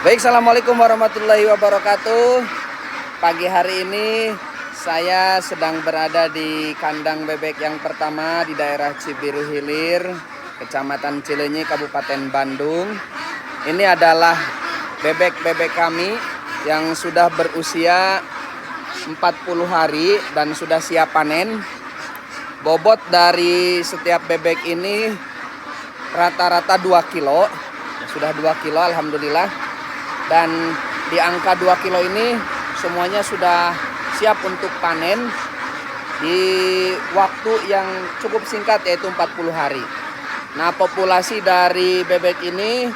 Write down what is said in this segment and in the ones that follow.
Baik, assalamualaikum warahmatullahi wabarakatuh. Pagi hari ini saya sedang berada di kandang bebek yang pertama di daerah Cibiru Hilir, Kecamatan Cileunyi, Kabupaten Bandung. Ini adalah bebek-bebek kami yang sudah berusia 40 hari dan sudah siap panen. Bobot dari setiap bebek ini rata-rata 2 kilo. Sudah 2 kilo alhamdulillah. Dan di angka 2 kilo ini semuanya sudah siap untuk panen di waktu yang cukup singkat, yaitu 40 hari. Nah, populasi dari bebek ini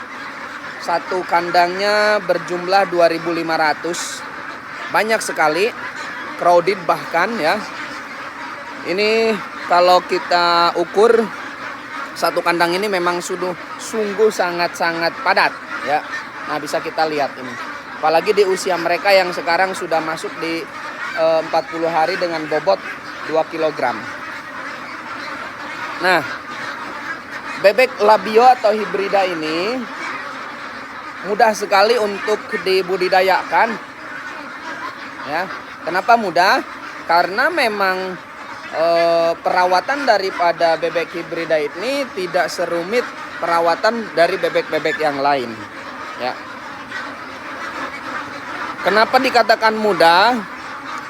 satu kandangnya berjumlah 2.500. Banyak sekali, crowded bahkan ya. Ini kalau kita ukur satu kandang ini memang sungguh sangat-sangat padat ya. Nah, bisa kita lihat ini. Apalagi di usia mereka yang sekarang sudah masuk di 40 hari dengan bobot 2 kg. Nah, bebek labio atau hibrida ini mudah sekali untuk dibudidayakan. Ya, kenapa mudah? Karena memang perawatan daripada bebek hibrida ini tidak serumit perawatan dari bebek-bebek yang lain. Ya. Kenapa dikatakan mudah?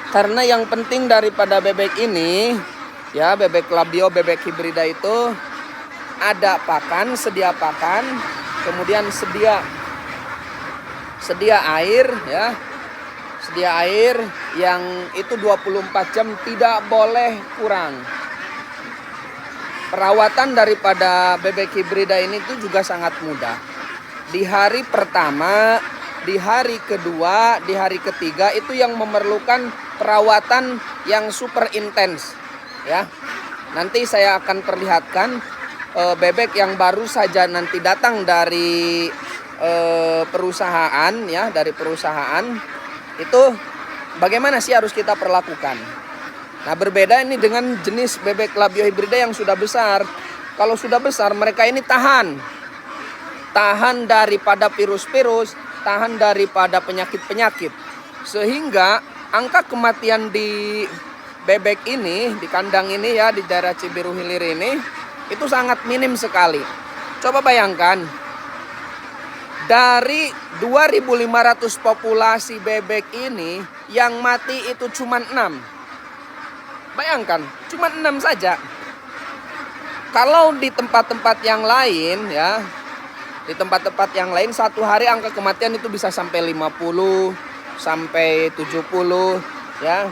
Karena yang penting daripada bebek ini, ya, bebek labio, bebek hibrida itu ada pakan, sedia pakan, kemudian sedia air, ya. Sedia air yang itu 24 jam tidak boleh kurang. Perawatan daripada bebek hibrida ini itu juga sangat mudah. Di hari pertama, di hari kedua, di hari ketiga itu yang memerlukan perawatan yang super intens, ya. Nanti saya akan perlihatkan bebek yang baru saja nanti datang dari perusahaan, ya, dari perusahaan itu bagaimana sih harus kita perlakukan. Nah, berbeda ini dengan jenis bebek labio hibrida yang sudah besar. Kalau sudah besar, mereka ini tahan daripada virus-virus, tahan daripada penyakit-penyakit. Sehingga angka kematian di bebek ini, di kandang ini ya, di daerah Cibiru Hilir ini, itu sangat minim sekali. Coba bayangkan, dari 2.500 populasi bebek ini, yang mati itu cuma 6. Bayangkan, cuma 6 saja. Kalau di tempat-tempat yang lain ya, di tempat-tempat yang lain satu hari angka kematian itu bisa sampai 50, sampai 70 ya.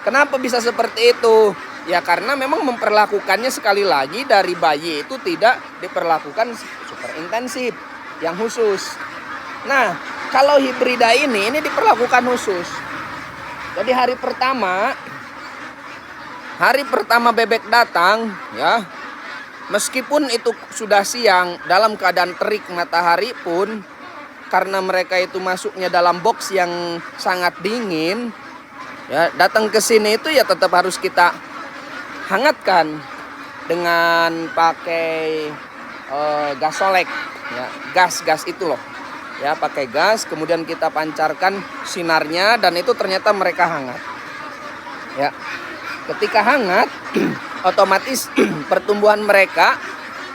Kenapa bisa seperti itu? Ya karena memang memperlakukannya sekali lagi dari bayi itu tidak diperlakukan super intensif yang khusus. Nah, kalau hibrida ini diperlakukan khusus. Jadi hari pertama bebek datang ya, meskipun itu sudah siang, dalam keadaan terik matahari pun, karena mereka itu masuknya dalam box yang sangat dingin, ya, datang ke sini itu ya tetap harus kita hangatkan dengan pakai gasolek, ya, gas itu loh, ya, pakai gas, kemudian kita pancarkan sinarnya dan itu ternyata mereka hangat, ya. Ketika hangat, otomatis pertumbuhan mereka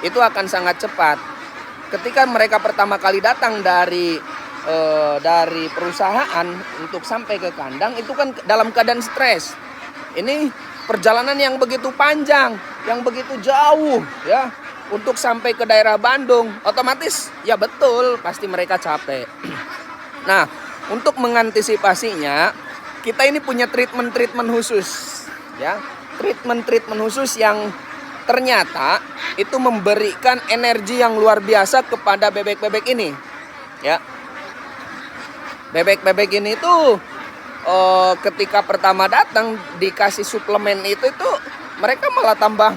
itu akan sangat cepat. Ketika mereka pertama kali datang dari perusahaan untuk sampai ke kandang itu kan dalam keadaan stres. Ini perjalanan yang begitu panjang, yang begitu jauh ya, untuk sampai ke daerah Bandung. Otomatis ya betul pasti mereka capek. Nah, untuk mengantisipasinya kita ini punya treatment khusus ya. Treatment khusus yang ternyata itu memberikan energi yang luar biasa kepada bebek-bebek ini ya. Bebek-bebek ini tuh ketika pertama datang dikasih suplemen itu mereka malah tambah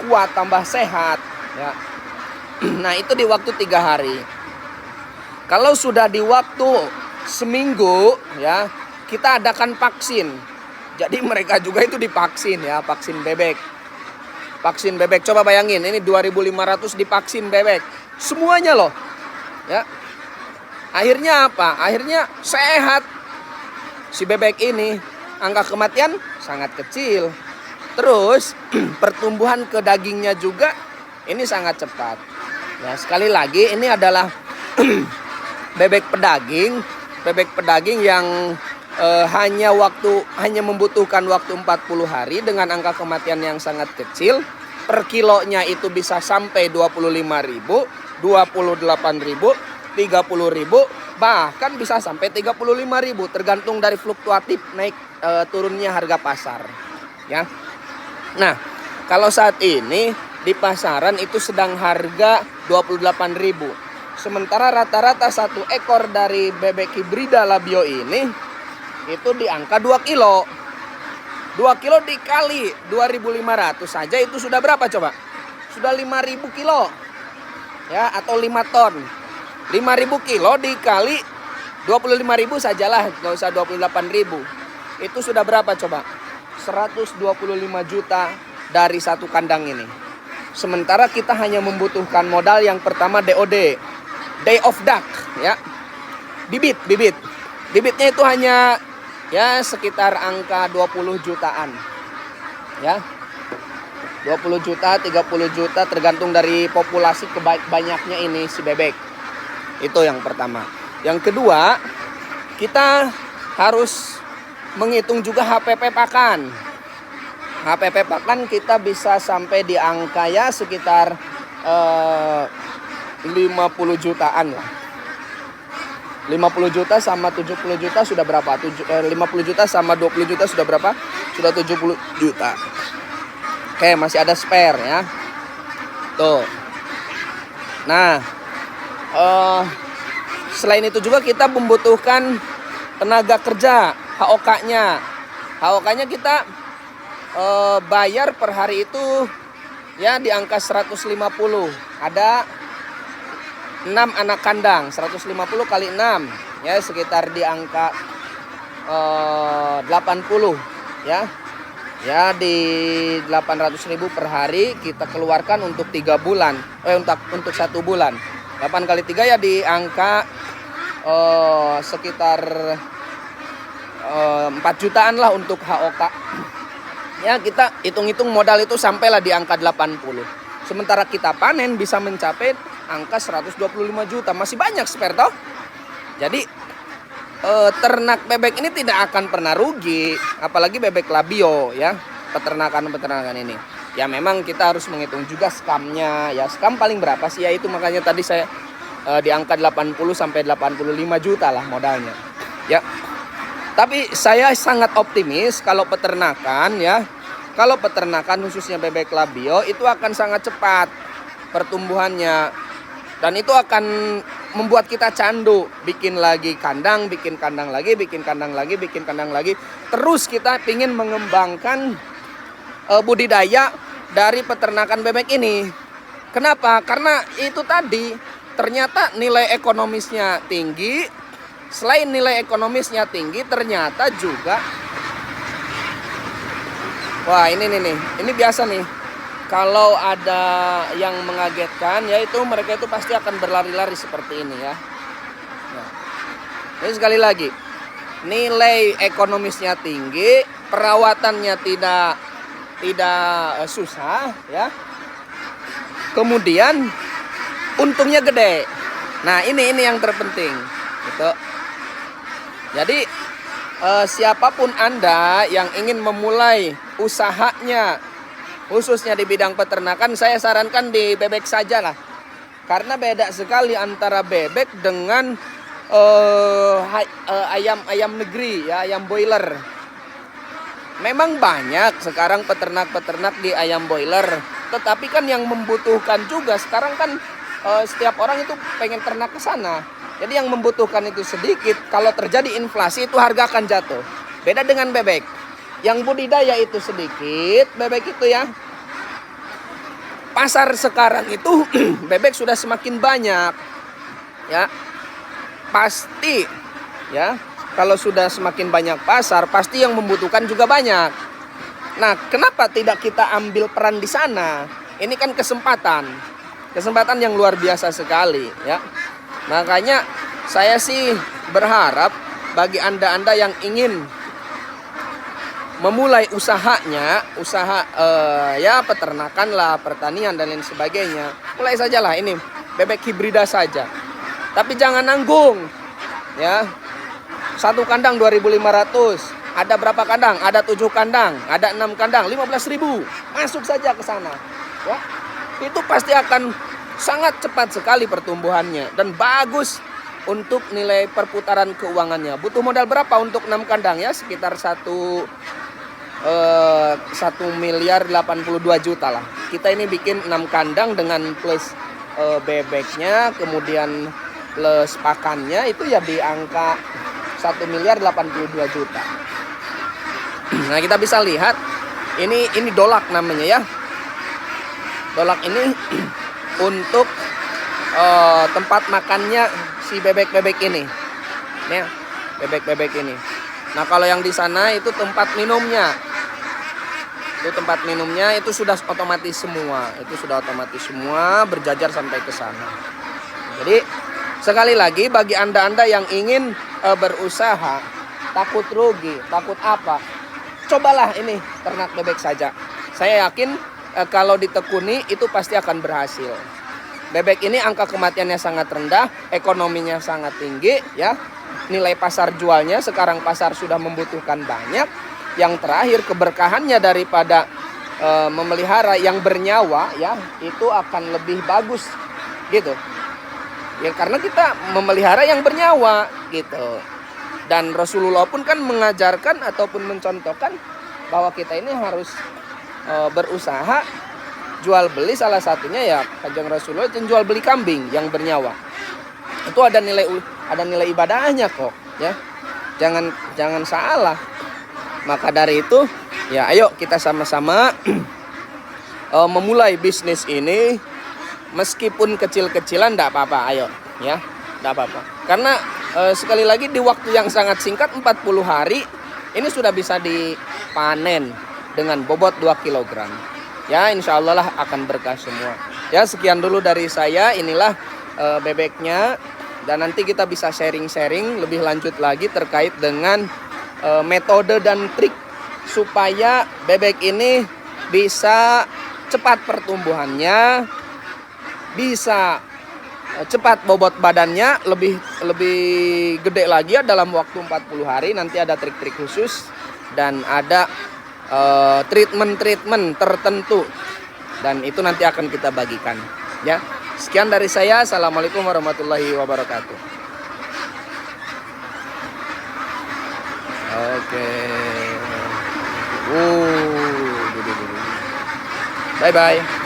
kuat, tambah sehat ya. Nah, itu di waktu 3 hari. Kalau sudah di waktu seminggu ya, kita adakan vaksin. Jadi mereka juga itu divaksin ya, vaksin bebek. Vaksin bebek, coba bayangin, ini 2.500 divaksin bebek. Semuanya loh. Ya. Akhirnya apa? Akhirnya sehat. Si bebek ini angka kematian sangat kecil. Terus pertumbuhan ke dagingnya juga ini sangat cepat. Ya, sekali lagi ini adalah bebek pedaging yang hanya membutuhkan waktu 40 hari dengan angka kematian yang sangat kecil. Per kilonya itu bisa sampai 25.000, 28.000, 30.000, bahkan bisa sampai 35.000 tergantung dari fluktuatif naik turunnya harga pasar. Ya. Nah, kalau saat ini di pasaran itu sedang harga 28.000. Sementara rata-rata satu ekor dari bebek hibrida labio ini itu di angka 2 kilo. 2 kilo dikali 2.500 saja itu sudah berapa coba? Sudah 5.000 kilo. Ya, atau 5 ton. 5.000 kilo dikali 25.000 sajalah, nggak usah 28.000. Itu sudah berapa coba? 125 juta dari satu kandang ini. Sementara kita hanya membutuhkan modal yang pertama DOD, Day of Duck, ya. Bibit. Bibitnya itu hanya ya sekitar angka 20 jutaan. Ya. 20 juta, 30 juta tergantung dari populasi banyaknya ini si bebek. Itu yang pertama. Yang kedua, kita harus menghitung juga HPP pakan. HPP pakan kita bisa sampai di angka ya sekitar 50 jutaan lah. 50 juta sama 70 juta sudah berapa? 50 juta sama 20 juta sudah berapa? Sudah 70 juta. Oke, masih ada spare ya. Tuh. Nah, selain itu juga kita membutuhkan tenaga kerja, HOK-nya. HOK-nya kita bayar per hari itu ya di angka 150. Ada 6 anak kandang, 150 kali 6 ya sekitar di angka 80 ya. Ya di 800.000 per hari kita keluarkan untuk 3 bulan. Untuk 1 bulan. 8 kali 3 ya di angka sekitar 4 jutaan lah untuk HOK. Ya kita hitung-hitung modal itu sampailah di angka 80. Sementara kita panen bisa mencapai angka 125 juta. Masih banyak spare toh. Jadi ternak bebek ini tidak akan pernah rugi, apalagi bebek labio ya, peternakan ini. Ya memang kita harus menghitung juga skamnya. Ya skam paling berapa sih ya, itu makanya tadi saya di angka 80 sampai 85 juta lah modalnya. Ya. Tapi saya sangat optimis kalau peternakan ya. Kalau peternakan khususnya bebek labio itu akan sangat cepat pertumbuhannya. Dan itu akan membuat kita candu, bikin lagi kandang, bikin kandang lagi, bikin kandang lagi, bikin kandang lagi. Terus kita ingin mengembangkan budidaya dari peternakan bebek ini. Kenapa? Karena itu tadi ternyata nilai ekonomisnya tinggi. Selain nilai ekonomisnya tinggi, ternyata juga wah ini biasa nih. Kalau ada yang mengagetkan, yaitu mereka itu pasti akan berlari-lari seperti ini ya. Nah, ini sekali lagi, nilai ekonomisnya tinggi, perawatannya tidak susah ya. Kemudian untungnya gede. Nah ini yang terpenting, gitu. Jadi siapapun Anda yang ingin memulai usahanya, khususnya di bidang peternakan, saya sarankan di bebek saja lah. Karena beda sekali antara bebek dengan ayam negeri ya, ayam boiler. Memang banyak sekarang peternak-peternak di ayam boiler, tetapi kan yang membutuhkan juga sekarang kan setiap orang itu pengen ternak ke sana. Jadi yang membutuhkan itu sedikit. Kalau terjadi inflasi itu harga akan jatuh. Beda dengan bebek. Yang budidaya itu sedikit, bebek itu ya. Pasar sekarang itu bebek sudah semakin banyak. Ya. Pasti ya, kalau sudah semakin banyak pasar, pasti yang membutuhkan juga banyak. Nah, kenapa tidak kita ambil peran di sana? Ini kan kesempatan yang luar biasa sekali, ya. Makanya saya sih berharap bagi Anda-Anda yang ingin memulai usahanya, ya peternakan lah, pertanian dan lain sebagainya, mulai sajalah ini bebek hibrida saja. Tapi jangan nanggung, ya. Satu kandang 2.500. Ada berapa kandang? Ada 7 kandang, ada 6 kandang, 15.000. Masuk saja ke sana. Ya. Itu pasti akan sangat cepat sekali pertumbuhannya dan bagus untuk nilai perputaran keuangannya. Butuh modal berapa untuk 6 kandang ya? Sekitar 1 miliar 82 juta lah. Kita ini bikin 6 kandang dengan plus bebeknya, kemudian plus pakannya itu ya di angka 1 miliar 82 juta. Nah, kita bisa lihat ini dolak namanya ya. Dolak ini untuk tempat makannya si bebek-bebek ini. Ya, bebek-bebek ini. Nah, kalau yang di sana itu tempat minumnya. Itu tempat minumnya itu sudah otomatis semua. Itu sudah otomatis semua berjajar sampai ke sana. Jadi sekali lagi bagi Anda-Anda yang ingin berusaha, takut rugi, takut apa? Cobalah ini ternak bebek saja. Saya yakin kalau ditekuni itu pasti akan berhasil. Bebek ini angka kematiannya sangat rendah, ekonominya sangat tinggi, ya. Nilai pasar jualnya sekarang pasar sudah membutuhkan banyak. Yang terakhir keberkahannya daripada memelihara yang bernyawa, ya, itu akan lebih bagus, gitu. Ya karena kita memelihara yang bernyawa, gitu. Dan Rasulullah pun kan mengajarkan ataupun mencontohkan bahwa kita ini harus berusaha jual beli, salah satunya ya Kanjeng Rasulullah jual beli kambing yang bernyawa. Itu ada nilai ibadahnya kok, ya. Jangan salah. Maka dari itu ya ayo kita sama-sama memulai bisnis ini meskipun kecil-kecilan enggak apa-apa, ayo ya. Enggak apa-apa. Karena sekali lagi di waktu yang sangat singkat 40 hari ini sudah bisa dipanen dengan bobot 2 kg. Ya, insya Allah lah akan berkah semua. Ya, sekian dulu dari saya. Inilah bebeknya. Dan nanti kita bisa sharing-sharing lebih lanjut lagi terkait dengan metode dan trik supaya bebek ini bisa cepat pertumbuhannya, bisa cepat bobot badannya, lebih gede lagi ya dalam waktu 40 hari. Nanti ada trik-trik khusus dan ada treatment tertentu, dan itu nanti akan kita bagikan, ya. Sekian dari saya. Assalamualaikum warahmatullahi wabarakatuh. Oke. Bye bye.